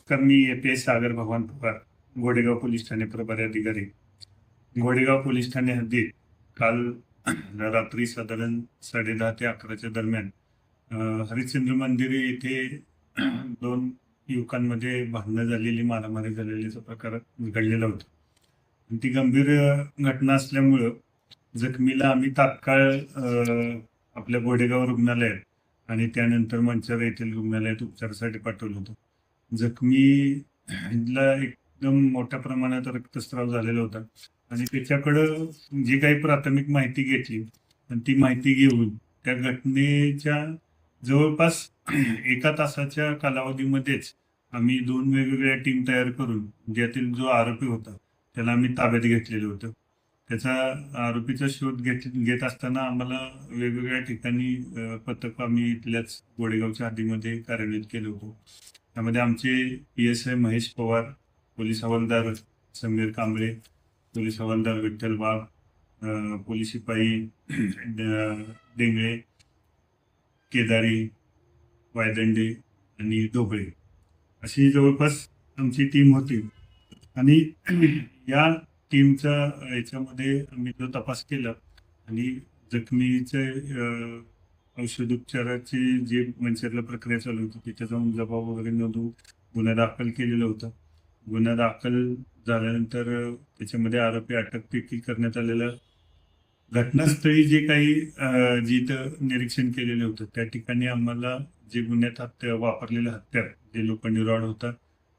नमस्कार, मी API सागर भगवान Pawar, Godegaon police Thane प्रभारी अधिकारी. गोडेगाव पोलीस ठाणे हद्दीत काल रात्री साधारण 10:30 ते 11च्या दरम्यान हरिश्चंद्र मंदिर येथे दोन युवकांमध्ये भांडणं झालेली, मारामारी झालेलीचा प्रकार घडलेला होता. ती गंभीर घटना असल्यामुळं जखमीला आम्ही तात्काळ आपल्या गोडेगाव रुग्णालयात आणि त्यानंतर मंचर येथील रुग्णालयात उपचारासाठी पाठवलं होतं. जखमीला एकदम मोठ्या प्रमाणात रक्तस्राव झालेला होता आणि त्याच्याकडं जी काही प्राथमिक माहिती घेतली आणि ती माहिती घेऊन त्या घटनेच्या जवळपास 1 तासाच्या कालावधीमध्येच आम्ही 2 वेगवेगळ्या टीम तयार करून ज्यातील जो आरोपी होता त्याला आम्ही ताब्यात घेतलेलं होतं. त्याचा आरोपीचा शोध घेत असताना आम्हाला वेगवेगळ्या ठिकाणी पथक आम्ही इथल्याच गोडेगावच्या हद्दीमध्ये कार्यान्वित केलं होतं. त्यामध्ये आमचे PSI महेश पवार, पोलीस हवालदार समीर कांबळे, पोलीस हवालदार विठ्ठल वाघ, पोलीस शिपाई डेंगळे, केदारी, वायदंडे आणि ढोबळे अशी जवळपास आमची टीम होती. आणि या टीमचा याच्यामध्ये आम्ही जो तपास केला आणि जखमीचे औषधोपचाराची जी मंचरला प्रक्रिया चालू होती तिथे जाऊन जबाब वगैरे नोंदवून गुन्हा दाखल केलेला होता. गुन्हा दाखल झाल्यानंतर त्याच्यामध्ये आरोपी अटक देखील करण्यात आलेला. घटनास्थळी जे काही जिथं निरीक्षण केलेलं होतं त्या ठिकाणी आम्हाला जे गुन्ह्यात वापरलेलं हत्यार जे लोखंडी रॉड होता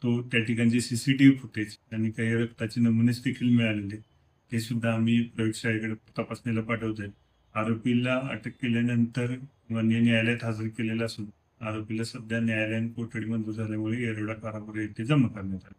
तो त्या ठिकाणचे CCTV फुटेज आणि काही रक्ताचे नमुनेच देखील मिळालेले, ते सुद्धा आम्ही प्रयोगशाळेकडे तपासणीला पाठवतोय. आरोपीला अटक केल्यानंतर न्यायालयात हजर केलेला असून आरोपीला सध्या न्यायालयीन कोठडी मंजूर झाल्यामुळे येरवडा कारागृह येथे जमा करण्यात आले.